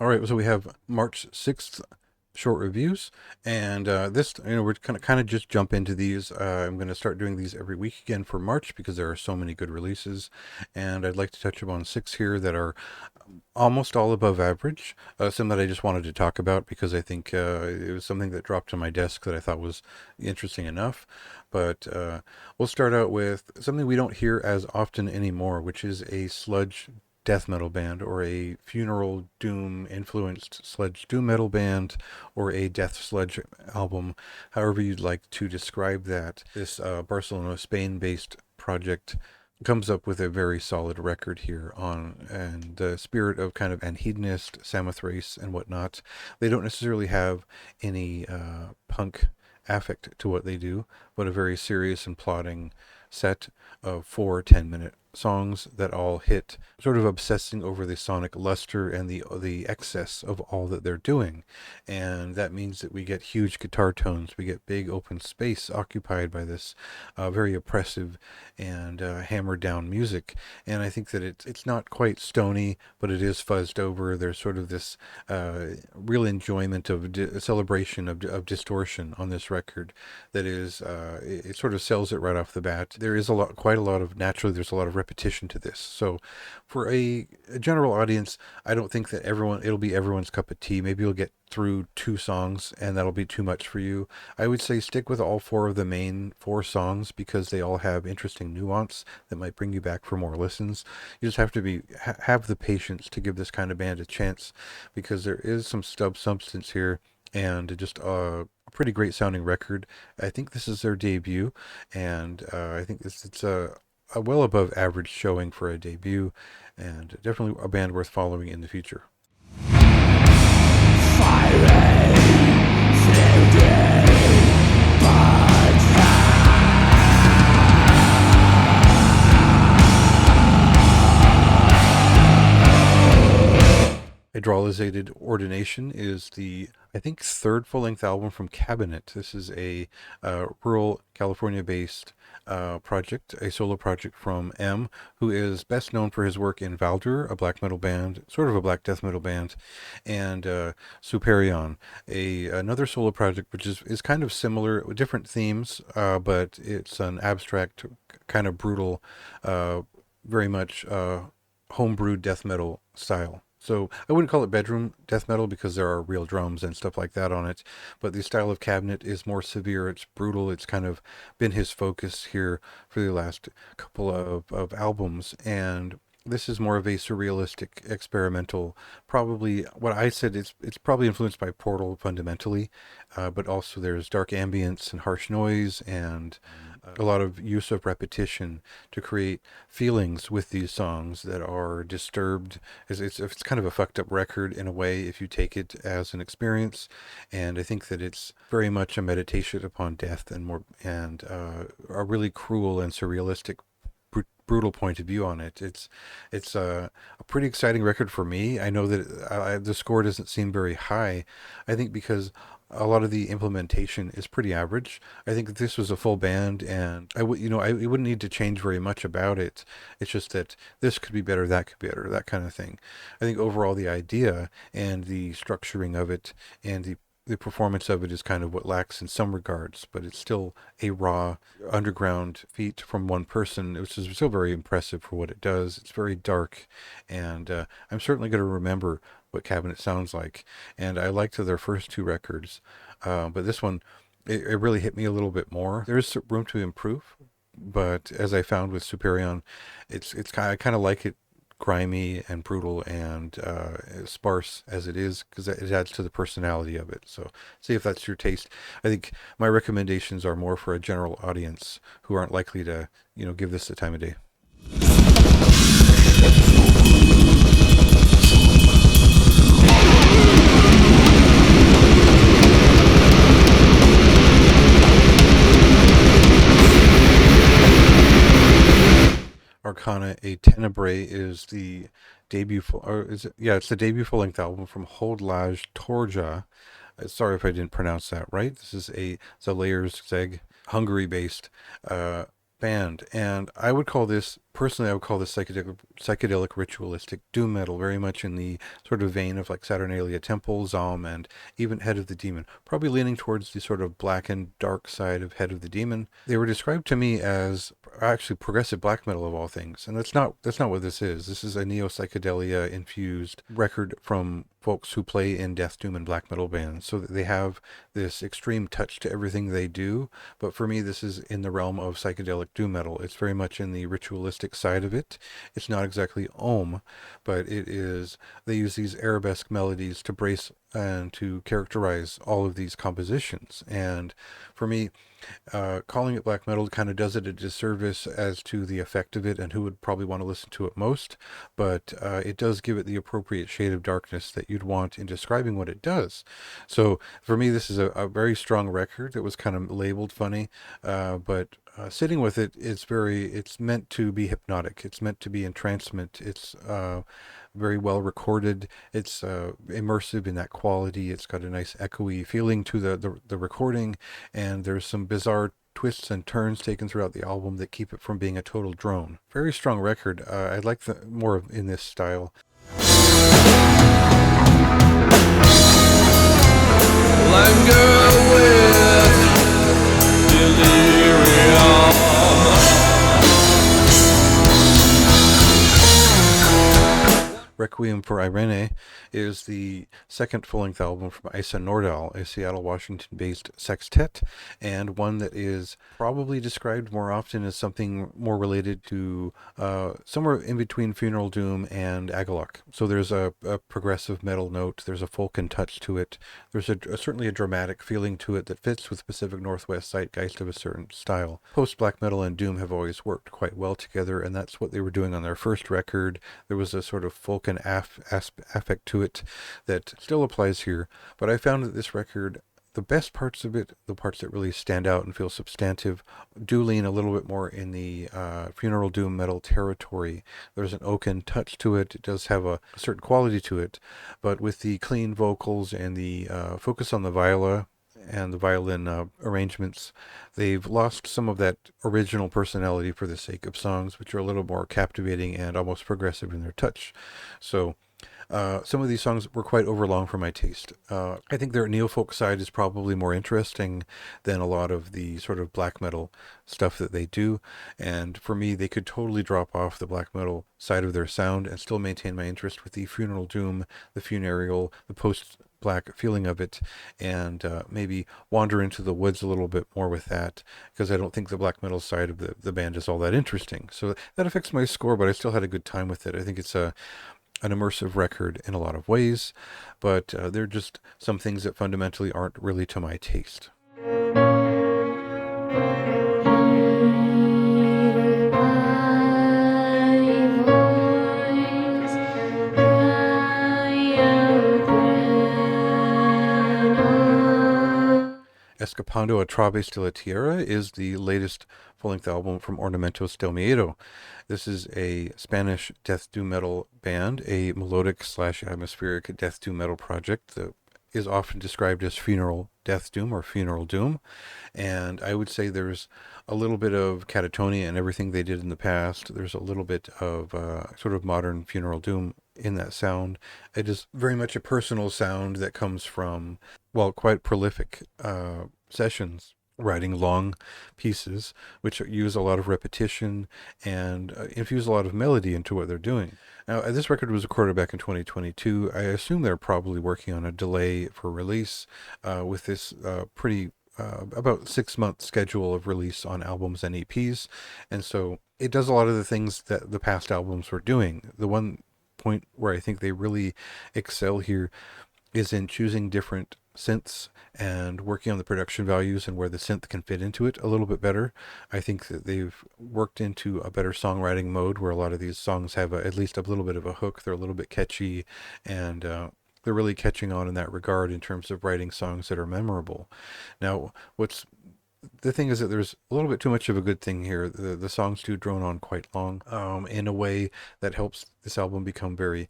All right, so we have March 6th short reviews, and this, we're gonna kind of just jump into these. I'm going to start doing these every week again for March because there are so many good releases, and I'd like to touch upon six here that are almost all above average. Some that I just wanted to talk about because I think it was something that dropped on my desk that I thought was interesting enough. But we'll start out with something we don't hear as often anymore, which is a sludge death metal band or a funeral doom influenced sludge doom metal band or a death sludge album, however you'd like to describe that. This Barcelona, Spain based project comes up with a very solid record here on and the spirit of kind of an hedonist Samothrace and whatnot. They don't necessarily have any punk affect to what they do, but a very serious and plotting set of 4 10-minute songs that all hit, sort of obsessing over the sonic luster and the excess of all that they're doing. And that means that we get huge guitar tones, we get big open space occupied by this very oppressive and hammered down music. And I think that it's not quite stony, but it is fuzzed over. There's sort of this real enjoyment of celebration of distortion on this record that is it sort of sells it right off the bat. There is quite a lot of, naturally there's a lot of repetition to this. So for a general audience, I don't think that it'll be everyone's cup of tea. Maybe you'll get through two songs and that'll be too much for you. I would say stick with all four of the main four songs because they all have interesting nuance that might bring you back for more listens. You just have to have the patience to give this kind of band a chance because there is some substance here and just a pretty great sounding record. I think this is their debut, and I think it's a well above average showing for a debut, and definitely a band worth following in the future. Hydrolyzated Ordination is the, I think, third full-length album from Cabinet. This is a rural California-based project, a solo project from M, who is best known for his work in Valdur, a black metal band, sort of a black death metal band, and Superion, another solo project which is kind of similar, with different themes, but it's an abstract, kind of brutal, very much homebrewed death metal style. So I wouldn't call it bedroom death metal because there are real drums and stuff like that on it, but the style of Cabinet is more severe. It's brutal. It's kind of been his focus here for the last couple of albums, and this is more of a surrealistic, experimental. Probably what I said. It's probably influenced by Portal fundamentally, but also there's dark ambience and harsh noise and a lot of use of repetition to create feelings with these songs that are disturbed. It's kind of a fucked up record in a way if you take it as an experience, and I think that it's very much a meditation upon death and more and a really cruel and surrealistic brutal point of view on it. It's a pretty exciting record for me. I know that the score doesn't seem very high. I think because a lot of the implementation is pretty average. I think that this was a full band, and it wouldn't need to change very much about it. It's just that this could be better, that could be better, that kind of thing. I think overall the idea and the structuring of it and the performance of it is kind of what lacks in some regards, but it's still a raw underground feat from one person, which is still very impressive for what it does. It's very dark, and I'm certainly going to remember what Cabinet sounds like. And I liked their first two records, but this one, it really hit me a little bit more. There is room to improve, but as I found with Superion, I kind of like it grimy and brutal and sparse as it is because it adds to the personality of it. So see if that's your taste. I think my recommendations are more for a general audience who aren't likely to give this the time of day. Arcana a Tenebrae is the debut, or is it? Yeah, it's the debut full-length album from Holdlage Torja. Sorry if I didn't pronounce that right. This is a Zalair's Zeg Hungary-based band, and I would call this personally, I would call this psychedelic ritualistic doom metal, very much in the sort of vein of like Saturnalia Temple, Zom, and even Head of the Demon. Probably leaning towards the sort of black and dark side of Head of the Demon. They were described to me as actually progressive black metal of all things, and that's not what this is. This is a neo psychedelia infused record from folks who play in death doom and black metal bands, so that they have this extreme touch to everything they do. But for me, this is in the realm of psychedelic doom metal. It's very much in the ritualistic side of it. It's not exactly Om, but it is. They use these arabesque melodies to brace and to characterize all of these compositions. And for me, calling it black metal kind of does it a disservice as to the effect of it and who would probably want to listen to it most, but it does give it the appropriate shade of darkness that you'd want in describing what it does. So for me, this is a very strong record. It was kind of labeled funny, but sitting with it, it's meant to be hypnotic. It's meant to be entrancement. It's very well recorded. It's immersive in that quality. It's got a nice echoey feeling to the recording, and there's some bizarre twists and turns taken throughout the album that keep it from being a total drone. Very strong record. I like more in this style. Like girl with delirium. Requiem for Irene is the second full-length album from Isa Nordal, a Seattle, Washington-based sextet, and one that is probably described more often as something more related to somewhere in between Funeral Doom and Agalloch. So there's a progressive metal note, there's a folken touch to it, there's certainly a dramatic feeling to it that fits with Pacific Northwest zeitgeist of a certain style. Post-black metal and doom have always worked quite well together, and that's what they were doing on their first record. There was a sort of folk and affect to it that still applies here, but I found that this record, the best parts of it, the parts that really stand out and feel substantive, do lean a little bit more in the funeral doom metal territory. There's an oaken touch to it. It does have a certain quality to it, but with the clean vocals and the focus on the viola and the violin arrangements, they've lost some of that original personality for the sake of songs, which are a little more captivating and almost progressive in their touch. So some of these songs were quite overlong for my taste. I think their neo-folk side is probably more interesting than a lot of the sort of black metal stuff that they do. And for me, they could totally drop off the black metal side of their sound and still maintain my interest with the funeral doom, the funereal, the post-black feeling of it, and maybe wander into the woods a little bit more with that, because I don't think the black metal side of the band is all that interesting. So that affects my score, but I still had a good time with it. I think it's an immersive record in a lot of ways, but there are just some things that fundamentally aren't really to my taste. Escapando a Través de la Tierra is the latest full-length album from Ornamentos del Miedo. This is a Spanish death doom metal band, a melodic / atmospheric death doom metal project that is often described as funeral death doom or funeral doom. And I would say there's a little bit of Catatonia and everything they did in the past. There's a little bit of sort of modern funeral doom in that sound. It is very much a personal sound that comes from, well, quite prolific sessions, writing long pieces which use a lot of repetition and infuse a lot of melody into what they're doing. Now, this record was recorded back in 2022. I assume they're probably working on a delay for release with this pretty about 6-month schedule of release on albums and EPs. And so it does a lot of the things that the past albums were doing. The one point where I think they really excel here is in choosing different synths and working on the production values and where the synth can fit into it a little bit better. I think that they've worked into a better songwriting mode where a lot of these songs have at least a little bit of a hook. They're a little bit catchy, and they're really catching on in that regard in terms of writing songs that are memorable. Now, the thing is that there's a little bit too much of a good thing here. The songs do drone on quite long in a way that helps this album become very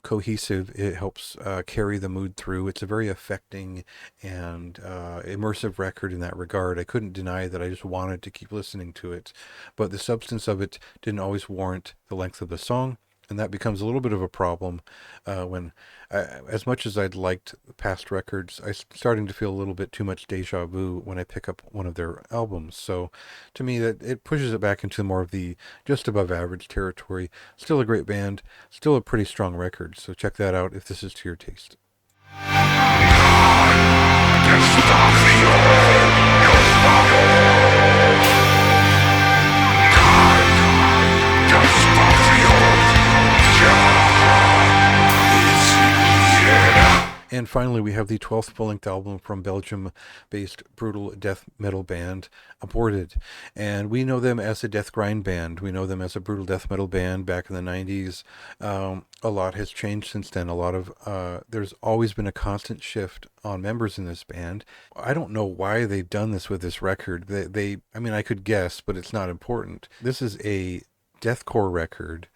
cohesive. It helps carry the mood through. It's a very affecting and immersive record in that regard. I couldn't deny that I just wanted to keep listening to it, but the substance of it didn't always warrant the length of the song. And that becomes a little bit of a problem when, as much as I'd liked past records, I'm starting to feel a little bit too much deja vu when I pick up one of their albums. So, to me, that it pushes it back into more of the just above average territory. Still a great band, still a pretty strong record. So check that out if this is to your taste. And finally, we have the 12th full-length album from Belgium-based brutal death metal band, Aborted. And we know them as a death grind band. We know them as a brutal death metal band back in the 90s. A lot has changed since then. There's always been a constant shift on members in this band. I don't know why they've done this with this record. I mean, I could guess, but it's not important. This is a deathcore record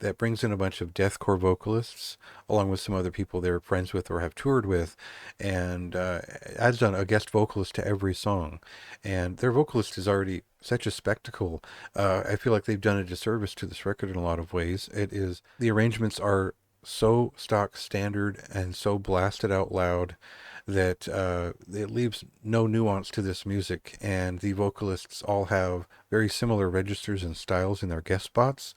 that brings in a bunch of deathcore vocalists along with some other people they're friends with or have toured with, and adds on a guest vocalist to every song. And their vocalist is already such a spectacle. I feel like they've done a disservice to this record in a lot of ways. The arrangements are so stock standard and so blasted out loud that it leaves no nuance to this music, and the vocalists all have very similar registers and styles in their guest spots.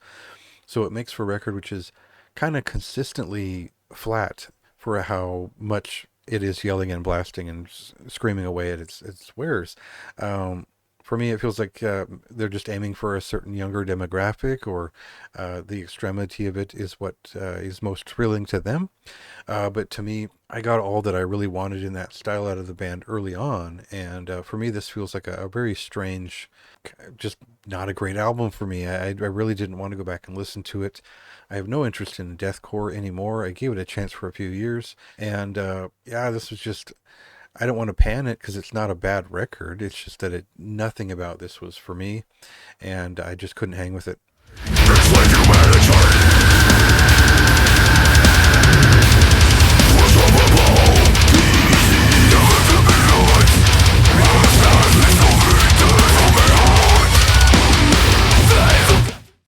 So it makes for a record which is kind of consistently flat for how much it is yelling and blasting and screaming away at its wares. For me, it feels like they're just aiming for a certain younger demographic, or the extremity of it is what is most thrilling to them. But to me, I got all that I really wanted in that style out of the band early on. And for me, this feels like a very strange, just not a great album for me. I really didn't want to go back and listen to it. I have no interest in deathcore anymore. I gave it a chance for a few years. And yeah, this was just, I don't want to pan it because it's not a bad record. It's just that nothing about this was for me, and I just couldn't hang with it. It's like humanitarian.